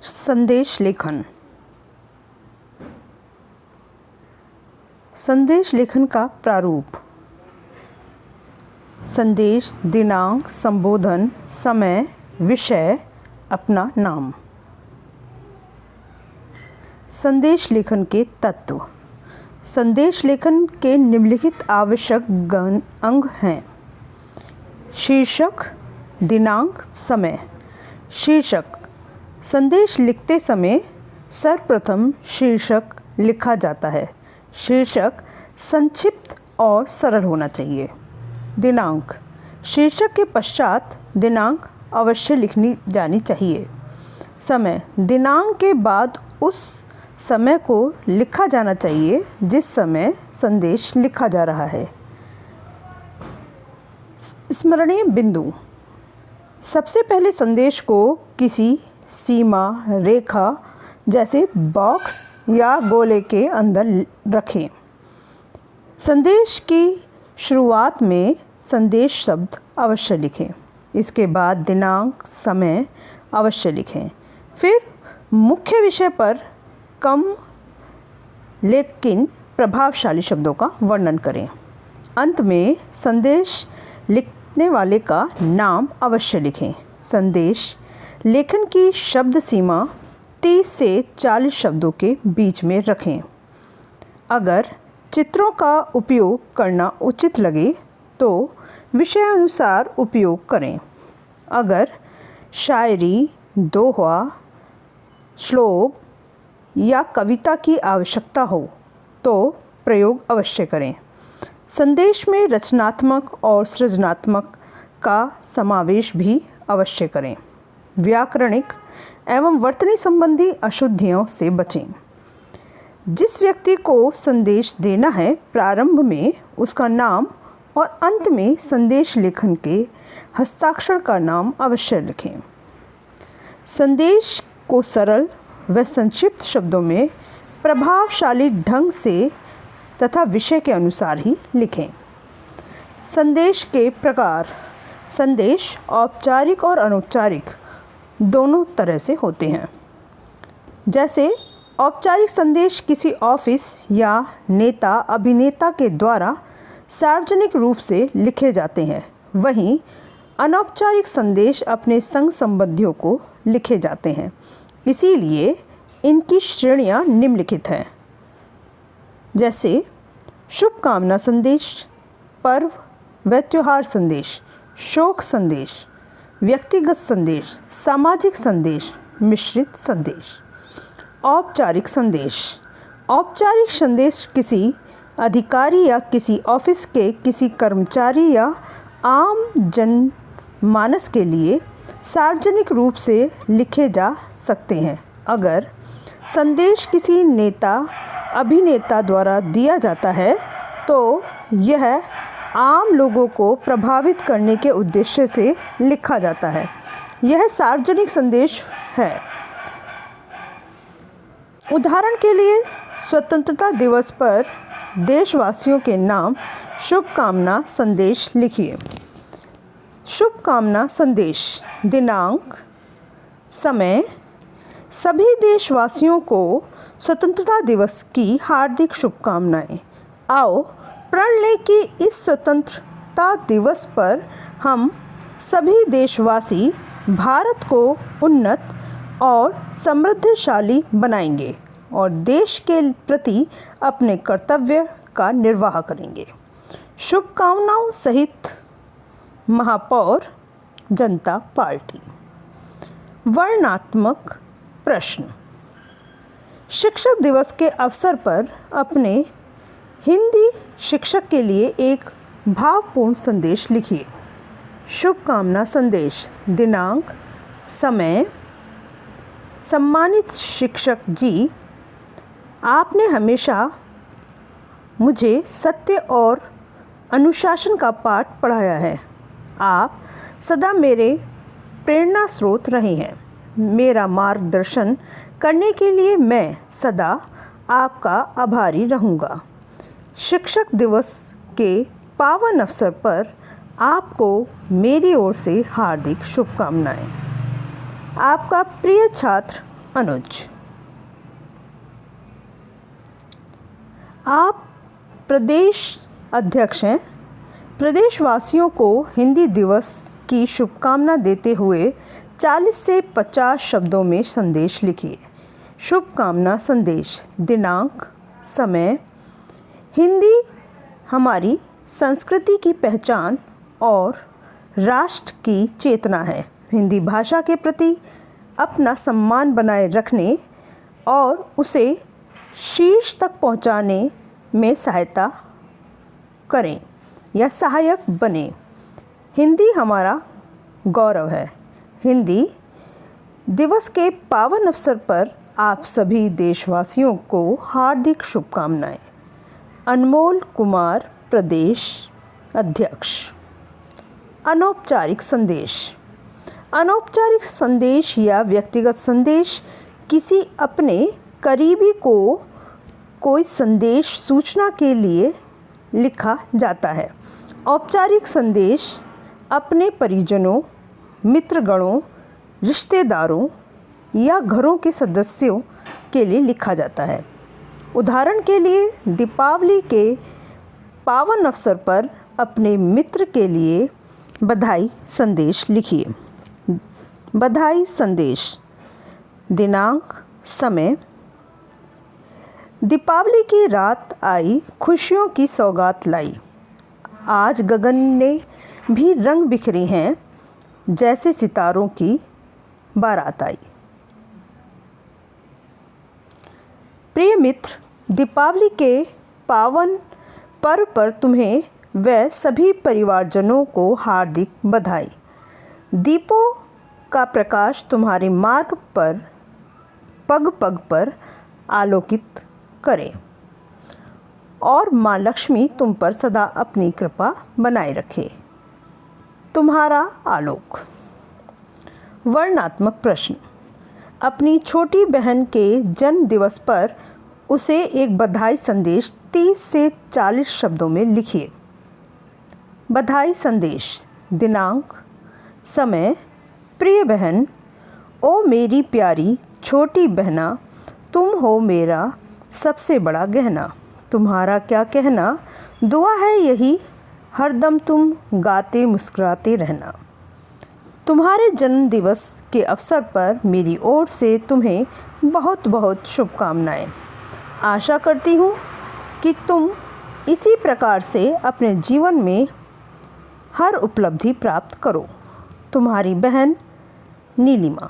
संदेश लेखन। संदेश लेखन का प्रारूप: संदेश, दिनांक, संबोधन, समय, विषय, अपना नाम। संदेश लेखन के तत्व। संदेश लेखन के निम्नलिखित आवश्यक अंग हैं: शीर्षक, दिनांक, समय। शीर्षक: संदेश लिखते समय सर्वप्रथम शीर्षक लिखा जाता है। शीर्षक संक्षिप्त और सरल होना चाहिए। दिनांक: शीर्षक के पश्चात दिनांक अवश्य लिखनी जानी चाहिए। समय: दिनांक के बाद उस समय को लिखा जाना चाहिए जिस समय संदेश लिखा जा रहा है। स्मरणीय बिंदु: सबसे पहले संदेश को किसी सीमा रेखा जैसे बॉक्स या गोले के अंदर रखें। संदेश की शुरुआत में संदेश शब्द अवश्य लिखें। इसके बाद दिनांक, समय अवश्य लिखें। फिर मुख्य विषय पर कम लेकिन प्रभावशाली शब्दों का वर्णन करें। अंत में संदेश लिखने वाले का नाम अवश्य लिखें। संदेश लेखन की शब्द सीमा 30 से 40 शब्दों के बीच में रखें। अगर चित्रों का उपयोग करना उचित लगे तो विषय अनुसार उपयोग करें। अगर शायरी, दोहा, श्लोक या कविता की आवश्यकता हो तो प्रयोग अवश्य करें। संदेश में रचनात्मक और सृजनात्मक का समावेश भी अवश्य करें। व्याकरणिक एवं वर्तनी संबंधी अशुद्धियों से बचें। जिस व्यक्ति को संदेश देना है, प्रारंभ में उसका नाम और अंत में संदेश लेखन के हस्ताक्षर का नाम अवश्य लिखें। संदेश को सरल व संक्षिप्त शब्दों में प्रभावशाली ढंग से तथा विषय के अनुसार ही लिखें। संदेश के प्रकार: संदेश औपचारिक और अनौपचारिक दोनों तरह से होते हैं। जैसे औपचारिक संदेश किसी ऑफिस या नेता अभिनेता के द्वारा सार्वजनिक रूप से लिखे जाते हैं, वहीं अनौपचारिक संदेश अपने संग संबंधियों को लिखे जाते हैं। इसीलिए इनकी श्रेणियां निम्नलिखित हैं। जैसे शुभकामना संदेश, पर्व व त्योहार संदेश, शोक संदेश, व्यक्तिगत संदेश, सामाजिक संदेश, मिश्रित संदेश। औपचारिक संदेश: औपचारिक संदेश किसी अधिकारी या किसी ऑफिस के किसी कर्मचारी या आम जनमानस के लिए सार्वजनिक रूप से लिखे जा सकते हैं। अगर संदेश किसी नेता अभिनेता द्वारा दिया जाता है तो यह आम लोगों को प्रभावित करने के उद्देश्य से लिखा जाता है। यह सार्वजनिक संदेश है। उदाहरण के लिए, स्वतंत्रता दिवस पर देशवासियों के नाम शुभकामना संदेश लिखिए। शुभकामना संदेश: दिनांक, समय: सभी देशवासियों को स्वतंत्रता दिवस की हार्दिक शुभकामनाएं। आओ प्रण लें कि इस स्वतंत्रता दिवस पर हम सभी देशवासी भारत को उन्नत और समृद्धशाली बनाएंगे और देश के प्रति अपने कर्तव्य का निर्वाह करेंगे। शुभकामनाओं सहित महापौर, जनता पार्टी। वर्णनात्मक प्रश्न: शिक्षक दिवस के अवसर पर अपने हिंदी शिक्षक के लिए एक भावपूर्ण संदेश लिखिए। शुभकामना संदेश: दिनांक, समय: सम्मानित शिक्षक जी, आपने हमेशा मुझे सत्य और अनुशासन का पाठ पढ़ाया है। आप सदा मेरे प्रेरणा स्रोत रहे हैं। मेरा मार्गदर्शन करने के लिए मैं सदा आपका आभारी रहूँगा। शिक्षक दिवस के पावन अवसर पर आपको मेरी ओर से हार्दिक शुभकामनाएं। आपका प्रिय छात्र अनुज। आप प्रदेश अध्यक्ष हैं। प्रदेशवासियों को हिंदी दिवस की शुभकामना देते हुए 40 से 50 शब्दों में संदेश लिखिए। शुभकामना संदेश। दिनांक, समय। हिंदी हमारी संस्कृति की पहचान और राष्ट्र की चेतना है। हिंदी भाषा के प्रति अपना सम्मान बनाए रखने और उसे शीर्ष तक पहुंचाने में सहायता करें या सहायक बने। हिंदी हमारा गौरव है। हिंदी दिवस के पावन अवसर पर आप सभी देशवासियों को हार्दिक शुभकामनाएं। अनमोल कुमार, प्रदेश अध्यक्ष। अनौपचारिक संदेश। अनौपचारिक संदेश या व्यक्तिगत संदेश किसी अपने करीबी को कोई संदेश सूचना के लिए लिखा जाता है। औपचारिक संदेश अपने परिजनों, मित्रगणों, रिश्तेदारों या घरों के सदस्यों के लिए लिखा जाता है। उदाहरण के लिए, दीपावली के पावन अवसर पर अपने मित्र के लिए बधाई संदेश लिखिए। बधाई संदेश। दिनांक, समय। दीपावली की रात आई, खुशियों की सौगात लाई। आज गगन ने भी रंग बिखरे हैं, जैसे सितारों की बारात आई। प्रिय मित्र, दीपावली के पावन पर्व पर तुम्हें व सभी परिवारजनों को हार्दिक बधाई। दीपों का प्रकाश तुम्हारे मार्ग पर पग पग पर आलोकित करें और माँ लक्ष्मी तुम पर सदा अपनी कृपा बनाए रखे। तुम्हारा आलोक। वर्णनात्मक प्रश्न। अपनी छोटी बहन के जन्म दिवस पर उसे एक बधाई संदेश 30 से 40 शब्दों में लिखिए। बधाई संदेश। दिनांक, समय। प्रिय बहन, ओ मेरी प्यारी छोटी बहना, तुम हो मेरा सबसे बड़ा गहना। तुम्हारा क्या कहना, दुआ है यही, हरदम तुम गाते मुस्कुराते रहना। तुम्हारे जन्म दिवस के अवसर पर मेरी ओर से तुम्हें बहुत बहुत शुभकामनाएं। आशा करती हूँ कि तुम इसी प्रकार से अपने जीवन में हर उपलब्धि प्राप्त करो। तुम्हारी बहन नीलिमा।